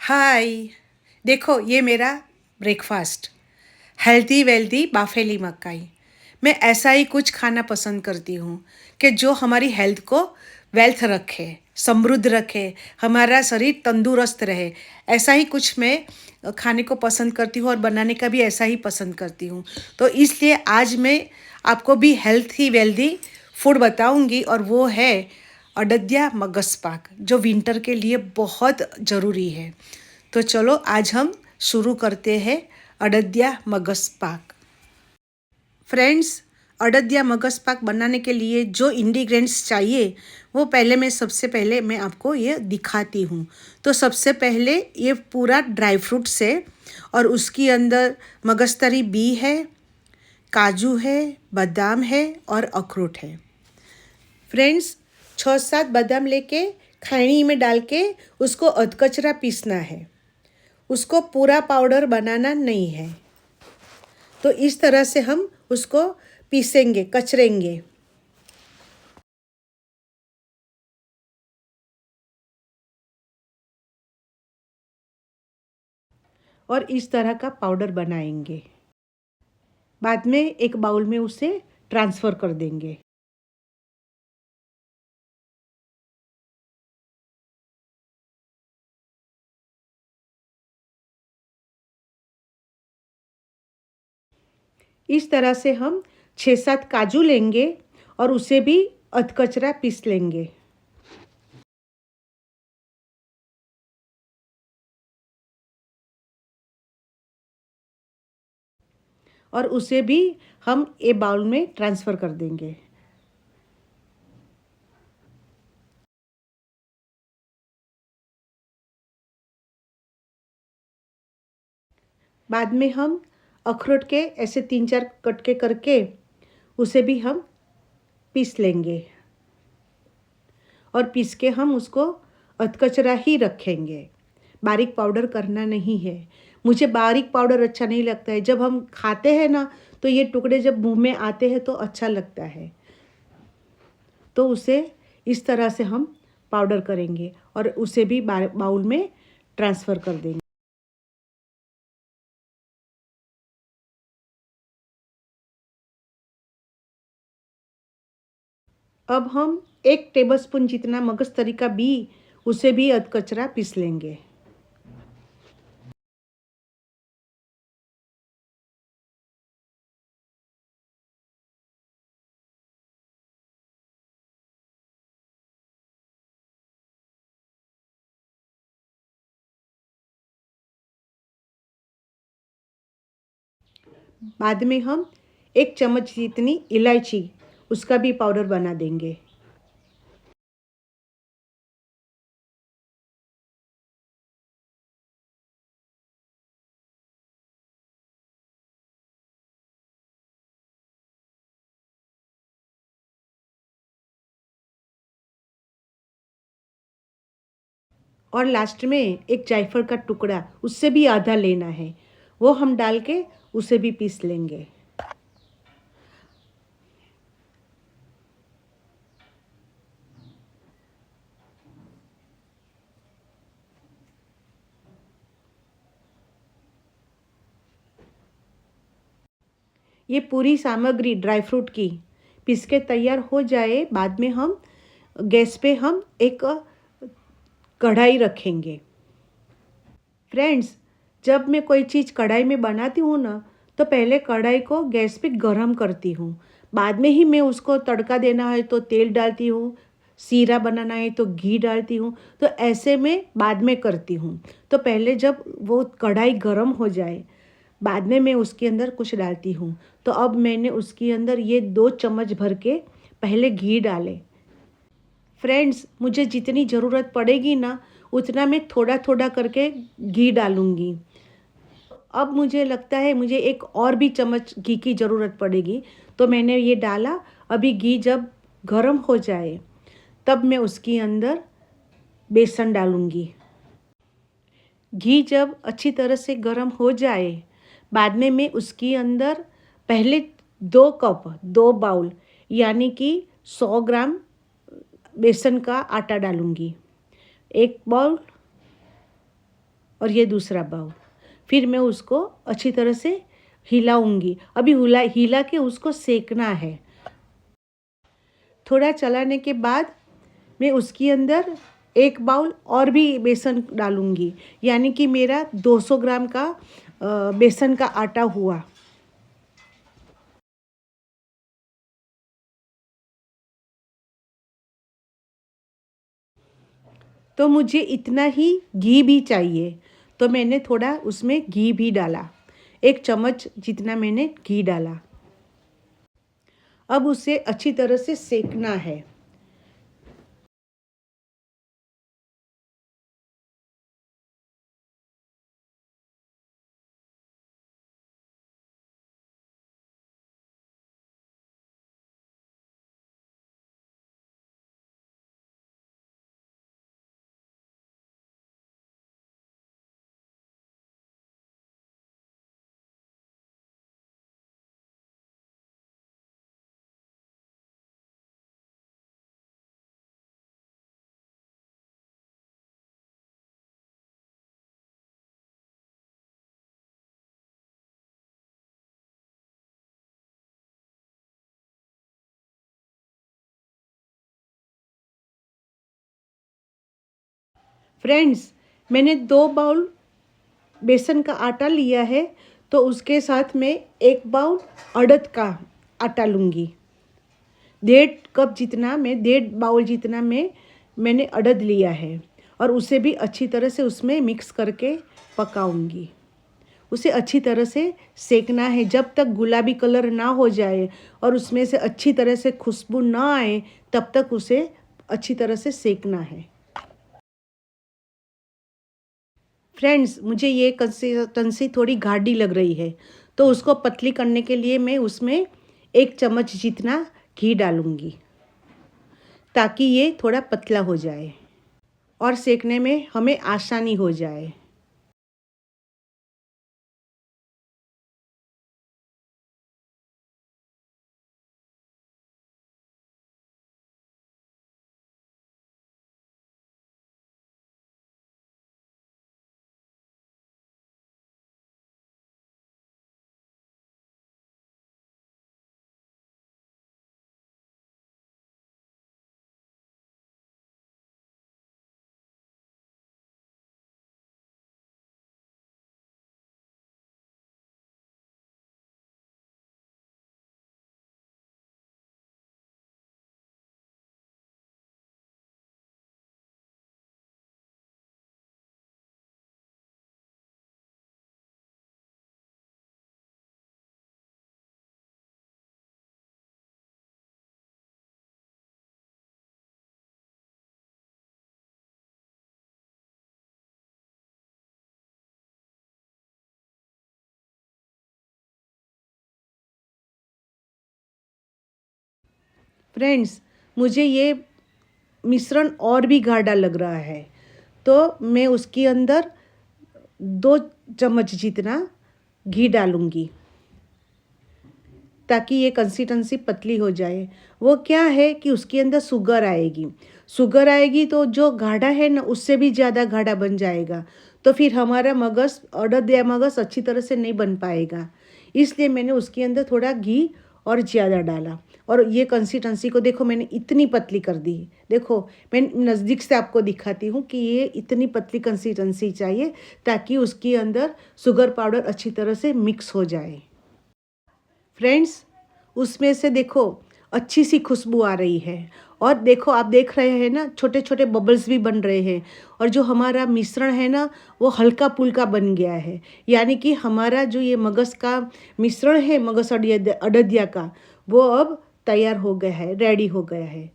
हाय। देखो ये मेरा ब्रेकफास्ट, हेल्दी वेल्दी बाफेली मकाई। मैं ऐसा ही कुछ खाना पसंद करती हूँ कि जो हमारी हेल्थ को वेल्थ रखे, समृद्ध रखे, हमारा शरीर तंदुरुस्त रहे। ऐसा ही कुछ मैं खाने को पसंद करती हूँ और बनाने का भी ऐसा ही पसंद करती हूँ। तो इसलिए आज मैं आपको भी हेल्थी वेल्दी फूड बताऊँगी और वो है अडद्या मगस पाक, जो विंटर के लिए बहुत ज़रूरी है। तो चलो आज हम शुरू करते हैं अडद्या मगस पाक। फ्रेंड्स, अडद्या मगस पाक बनाने के लिए जो इंग्रेडिएंट्स चाहिए वो पहले मैं आपको ये दिखाती हूँ। तो सबसे पहले ये पूरा ड्राई फ्रूट्स है और उसके अंदर मगजतरी बी है, काजू है, बादाम है और अखरोट है। फ्रेंड्स, 6-7 बादाम लेके खैनी में डाल के उसको अधकचरा पीसना है। उसको पूरा पाउडर बनाना नहीं है। तो इस तरह से हम उसको पीसेंगे, कचरेंगे। और इस तरह का पाउडर बनाएंगे। बाद में एक बाउल में उसे ट्रांसफ़र कर देंगे। इस तरह से हम 6-7 काजू लेंगे और उसे भी अधकचरा पीस लेंगे। और उसे भी हम एक बाउल में ट्रांसफ़र कर देंगे। बाद में हम अखरोट के ऐसे 3-4 कटके करके उसे भी हम पीस लेंगे। और पीस के हम उसको अधकचरा ही रखेंगे। बारीक पाउडर करना नहीं है। मुझे बारीक पाउडर अच्छा नहीं लगता है। जब हम खाते हैं ना तो ये टुकड़े जब मुंह में आते हैं तो अच्छा लगता है। तो उसे इस तरह से हम पाउडर करेंगे और उसे भी बाउल में ट्रांसफ़र कर देंगे। अब हम 1 टेबलस्पून जितना मगजतरी का बी उसे भी अधकचरा पीस लेंगे। बाद में हम 1 चम्मच जितनी इलायची उसका भी पाउडर बना देंगे। और लास्ट में एक जायफल का टुकड़ा उससे भी आधा लेना है, वो हम डाल के उसे भी पीस लेंगे। ये पूरी सामग्री ड्राई फ्रूट की पीस के तैयार हो जाए, बाद में हम गैस पे हम एक कढ़ाई रखेंगे। फ्रेंड्स, जब मैं कोई चीज़ कढ़ाई में बनाती हूँ ना तो पहले कढ़ाई को गैस पे गरम करती हूँ। बाद में ही मैं उसको तड़का देना है तो तेल डालती हूँ, सीरा बनाना है तो घी डालती हूँ। तो ऐसे में बाद में करती हूँ। तो पहले जब वो कढ़ाई गरम हो जाए, बाद में मैं उसके अंदर कुछ डालती हूँ। तो अब मैंने उसके अंदर ये 2 चम्मच भर के पहले घी डाले। फ्रेंड्स, मुझे जितनी ज़रूरत पड़ेगी ना उतना मैं थोड़ा थोड़ा करके घी डालूँगी। अब मुझे लगता है मुझे एक और भी चम्मच घी की ज़रूरत पड़ेगी, तो मैंने ये डाला। अभी घी जब गर्म हो जाए तब मैं उसके अंदर बेसन डालूँगी। घी जब अच्छी तरह से गर्म हो जाए, बाद में मैं उसके अंदर पहले 2 कप 2 बाउल यानी कि 100 ग्राम बेसन का आटा डालूँगी। 1 बाउल और ये दूसरा बाउल। फिर मैं उसको अच्छी तरह से हिलाऊंगी। अभी हिला हिला के उसको सेकना है। थोड़ा चलाने के बाद मैं उसके अंदर एक बाउल और भी बेसन डालूंगी, यानी कि मेरा 200 ग्राम का बेसन का आटा हुआ। तो मुझे इतना ही घी भी चाहिए, तो मैंने थोड़ा उसमें घी भी डाला। 1 चम्मच जितना मैंने घी डाला। अब उसे अच्छी तरह से सेकना है। फ्रेंड्स, मैंने 2 बाउल बेसन का आटा लिया है, तो उसके साथ में 1 बाउल अड़द का आटा लूँगी। 1.5 कप जितना मैं 1.5 बाउल जितना मैंने अड़द लिया है, और उसे भी अच्छी तरह से उसमें मिक्स करके पकाऊंगी। उसे अच्छी तरह से सेकना है जब तक गुलाबी कलर ना हो जाए और उसमें से अच्छी तरह से खुशबू ना आए, तब तक उसे अच्छी तरह से सेकना है। फ्रेंड्स, मुझे ये कंसिस्टेंसी थोड़ी गाढ़ी लग रही है, तो उसको पतली करने के लिए मैं उसमें 1 चम्मच जितना घी डालूंगी, ताकि ये थोड़ा पतला हो जाए और सेकने में हमें आसानी हो जाए। फ्रेंड्स, मुझे ये मिश्रण और भी गाढ़ा लग रहा है, तो मैं उसके अंदर 2 चम्मच जितना घी डालूंगी, ताकि ये कंसिस्टेंसी पतली हो जाए। वो क्या है कि उसके अंदर शुगर आएगी। शुगर आएगी तो जो गाढ़ा है ना, उससे भी ज़्यादा गाढ़ा बन जाएगा, तो फिर हमारा मगज़, अड़द या मगज़ अच्छी तरह से नहीं बन पाएगा। इसलिए मैंने उसके अंदर थोड़ा घी और ज़्यादा डाला, और ये कंसिस्टेंसी को देखो, मैंने इतनी पतली कर दी। देखो, मैं नज़दीक से आपको दिखाती हूँ कि ये इतनी पतली कंसिस्टेंसी चाहिए, ताकि उसके अंदर शुगर पाउडर अच्छी तरह से मिक्स हो जाए। फ्रेंड्स, उसमें से देखो अच्छी सी खुशबू आ रही है, और देखो, आप देख रहे हैं ना, छोटे छोटे बबल्स भी बन रहे हैं, और जो हमारा मिश्रण है ना, वो हल्का पुल्का बन गया है। यानी कि हमारा जो ये मगज़ का मिश्रण है, मगज़ अडदिया का, वो अब तैयार हो गया है, रेडी हो गया है।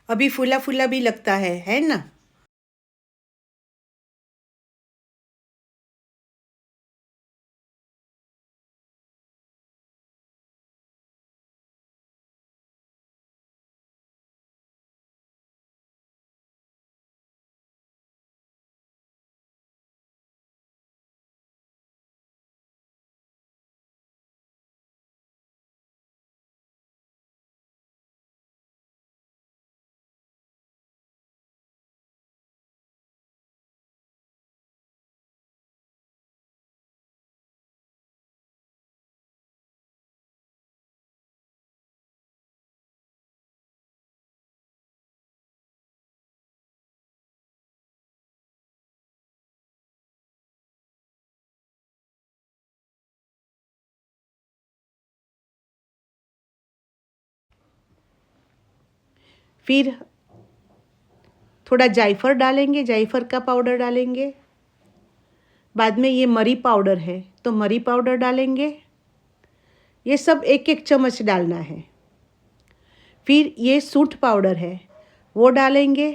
अभी फूला फूला भी लगता है ना। फिर थोड़ा जायफल डालेंगे, जायफल का पाउडर डालेंगे। बाद में ये मरी पाउडर है तो मरी पाउडर डालेंगे। ये सब एक एक चम्मच डालना है। फिर ये सूंठ पाउडर है वो डालेंगे।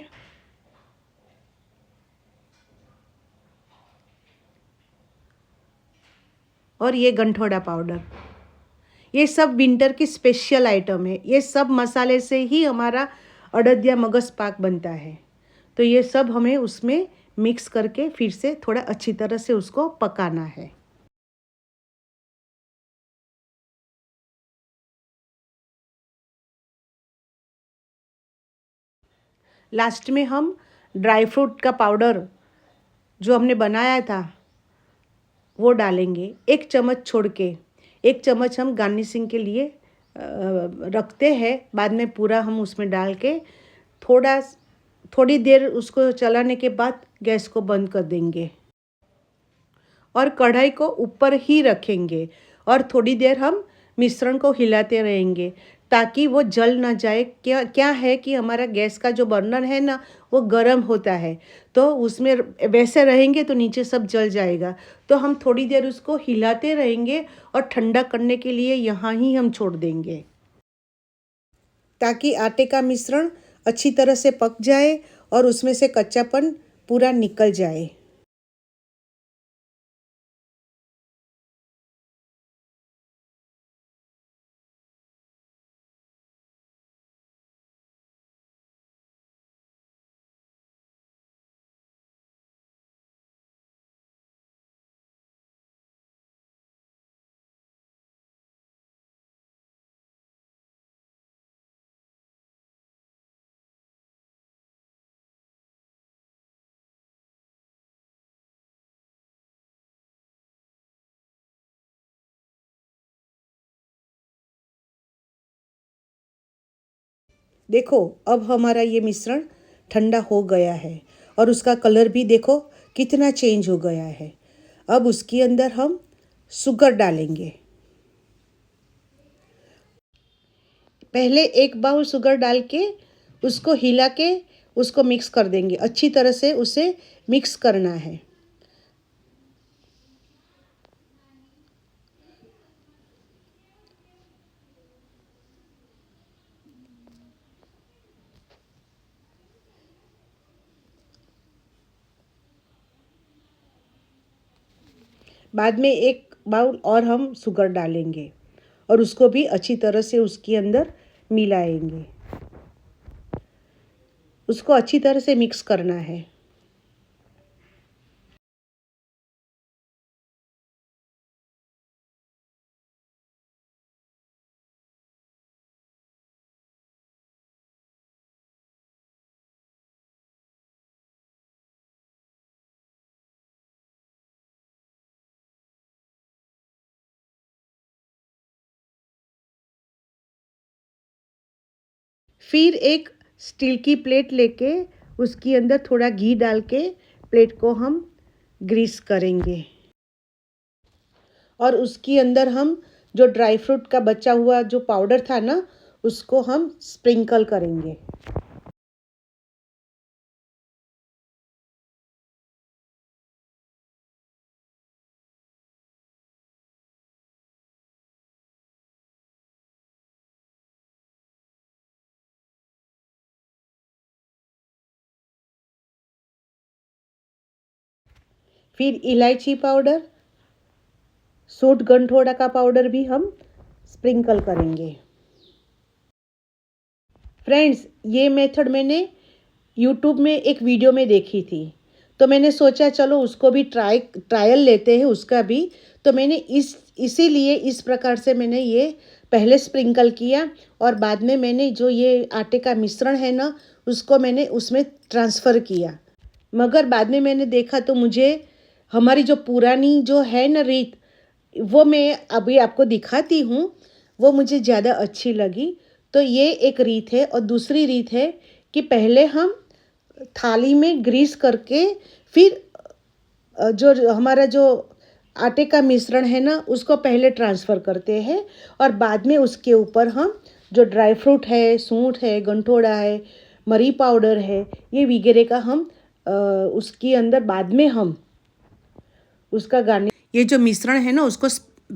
और ये गंठोड़ा पाउडर, ये सब विंटर की स्पेशल आइटम है। ये सब मसाले से ही हमारा अड़द या मगज पाक बनता है। तो ये सब हमें उसमें मिक्स करके फिर से थोड़ा अच्छी तरह से उसको पकाना है। लास्ट में हम ड्राई फ्रूट का पाउडर जो हमने बनाया था वो डालेंगे, 1 चम्मच छोड़ के। 1 चम्मच हम गार्निशिंग के लिए रखते हैं, बाद में पूरा हम उसमें डाल के थोड़ी देर उसको चलाने के बाद गैस को बंद कर देंगे और कढ़ाई को ऊपर ही रखेंगे और थोड़ी देर हम मिश्रण को हिलाते रहेंगे ताकि वो जल ना जाए। क्या क्या है कि हमारा गैस का जो बर्नर है ना वो गर्म होता है, तो उसमें वैसे रहेंगे तो नीचे सब जल जाएगा। तो हम थोड़ी देर उसको हिलाते रहेंगे और ठंडा करने के लिए यहाँ ही हम छोड़ देंगे ताकि आटे का मिश्रण अच्छी तरह से पक जाए और उसमें से कच्चापन पूरा निकल जाए। देखो अब हमारा ये मिश्रण ठंडा हो गया है और उसका कलर भी देखो कितना चेंज हो गया है। अब उसके अंदर हम शुगर डालेंगे। पहले 1 बाउल शुगर डाल के उसको हिला के उसको मिक्स कर देंगे। अच्छी तरह से उसे मिक्स करना है। बाद में 1 बाउल और हम शुगर डालेंगे और उसको भी अच्छी तरह से उसके अंदर मिलाएंगे। उसको अच्छी तरह से मिक्स करना है। फिर एक स्टील की प्लेट लेके उसके अंदर थोड़ा घी डाल के प्लेट को हम ग्रीस करेंगे और उसके अंदर हम जो ड्राई फ्रूट का बचा हुआ जो पाउडर था ना उसको हम स्प्रिंकल करेंगे। फिर इलायची पाउडर, सूंठ गंठोड़ा का पाउडर भी हम स्प्रिंकल करेंगे। फ्रेंड्स, ये मेथड मैंने यूट्यूब में एक वीडियो में देखी थी, तो मैंने सोचा चलो उसको भी ट्रायल लेते हैं उसका भी। तो मैंने इसीलिए इस प्रकार से मैंने ये पहले स्प्रिंकल किया और बाद में मैंने जो ये आटे का मिश्रण है ना उसको मैंने उसमें ट्रांसफ़र किया। मगर बाद में मैंने देखा तो मुझे हमारी जो पुरानी जो है ना रीत, वो मैं अभी आपको दिखाती हूँ, वो मुझे ज़्यादा अच्छी लगी। तो ये एक रीत है और दूसरी रीत है कि पहले हम थाली में ग्रीस करके फिर जो हमारा जो आटे का मिश्रण है ना उसको पहले ट्रांसफ़र करते हैं और बाद में उसके ऊपर हम जो ड्राई फ्रूट है, सूंठ है, गंठोड़ा है मरी पाउडर है, ये वगैरह का हम उसके अंदर बाद में हम उसका गार्निश, ये जो मिश्रण है ना उसको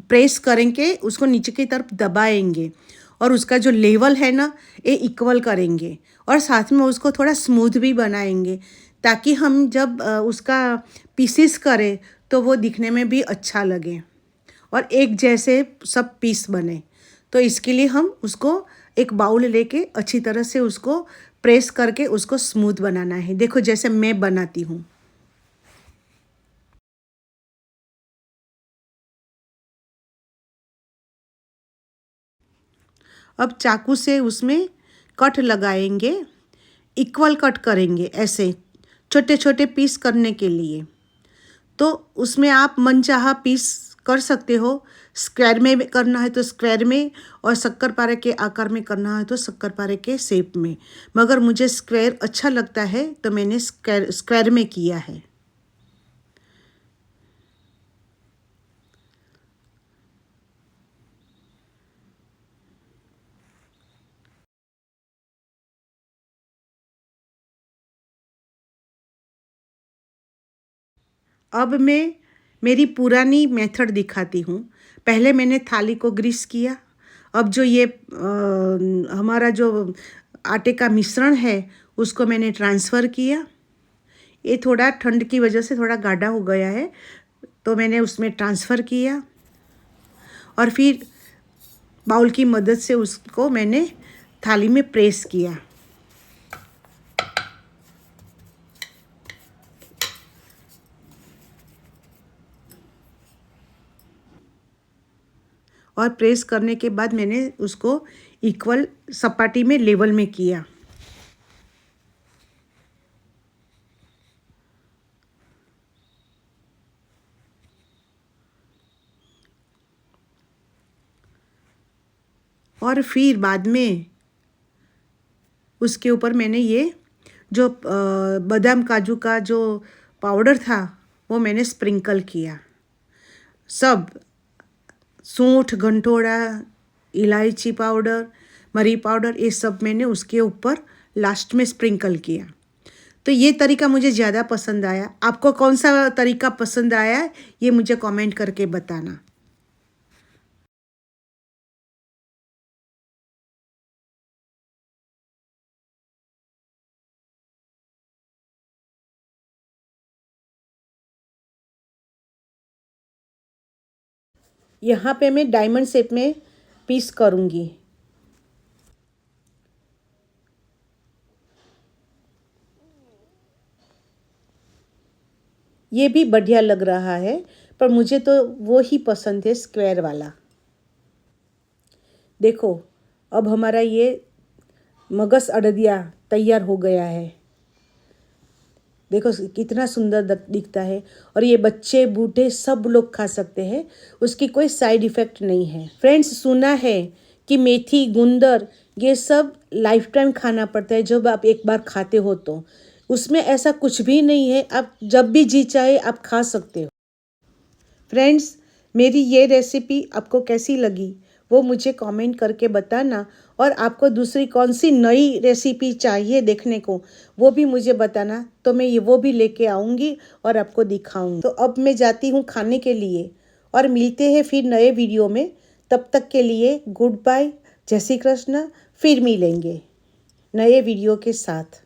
प्रेस करेंगे, उसको नीचे की तरफ दबाएंगे और उसका जो लेवल है ना ये इक्वल करेंगे और साथ में उसको थोड़ा स्मूथ भी बनाएंगे ताकि हम जब उसका पीसेस करें तो वो दिखने में भी अच्छा लगे और एक जैसे सब पीस बने। तो इसके लिए हम उसको एक बाउल लेके अच्छी तरह से उसको प्रेस करके उसको स्मूथ बनाना है। देखो जैसे मैं बनाती हूँ। अब चाकू से उसमें कट लगाएंगे, इक्वल कट करेंगे ऐसे छोटे छोटे पीस करने के लिए। तो उसमें आप मनचाहा पीस कर सकते हो, स्क्वायर में करना है तो स्क्वायर में और शक्कर पारे के आकार में करना है तो शक्कर पारे के शेप में, मगर मुझे स्क्वायर अच्छा लगता है तो मैंने स्क्वायर में किया है। अब मैं मेरी पुरानी मेथड दिखाती हूँ। पहले मैंने थाली को ग्रीस किया। अब जो ये हमारा जो आटे का मिश्रण है उसको मैंने ट्रांसफ़र किया। ये थोड़ा ठंड की वजह से थोड़ा गाढ़ा हो गया है तो मैंने उसमें ट्रांसफ़र किया और फिर बाउल की मदद से उसको मैंने थाली में प्रेस किया। और प्रेस करने के बाद मैंने उसको इक्वल सपाटी में लेवल में किया। और फिर बाद में उसके ऊपर मैंने ये जो बादाम काजू का जो पाउडर था वो मैंने स्प्रिंकल किया। सब सूंठ, घंटोड़ा, इलायची पाउडर, मरी पाउडर, ये सब मैंने उसके ऊपर लास्ट में स्प्रिंकल किया। तो ये तरीका मुझे ज़्यादा पसंद आया। आपको कौन सा तरीका पसंद आया ये मुझे कमेंट करके बताना। यहाँ पे मैं डायमंड शेप में पीस करूँगी। ये भी बढ़िया लग रहा है पर मुझे तो वो ही पसंद है, स्क्वायर वाला। देखो अब हमारा ये मगस अड़दिया तैयार हो गया है। देखो कितना सुंदर दिखता है और ये बच्चे बूढ़े सब लोग खा सकते हैं, उसकी कोई साइड इफ़ेक्ट नहीं है। फ्रेंड्स, सुना है कि मेथी, गुंदर ये सब लाइफ टाइम खाना पड़ता है जब आप एक बार खाते हो तो। उसमें ऐसा कुछ भी नहीं है, आप जब भी जी चाहे आप खा सकते हो। फ्रेंड्स, मेरी ये रेसिपी आपको कैसी लगी वो मुझे कमेंट करके बताना और आपको दूसरी कौन सी नई रेसिपी चाहिए देखने को वो भी मुझे बताना, तो मैं ये वो भी लेके आऊँगी और आपको दिखाऊँगी। तो अब मैं जाती हूँ खाने के लिए और मिलते हैं फिर नए वीडियो में। तब तक के लिए गुड बाय, जय श्री कृष्ण। फिर मिलेंगे नए वीडियो के साथ।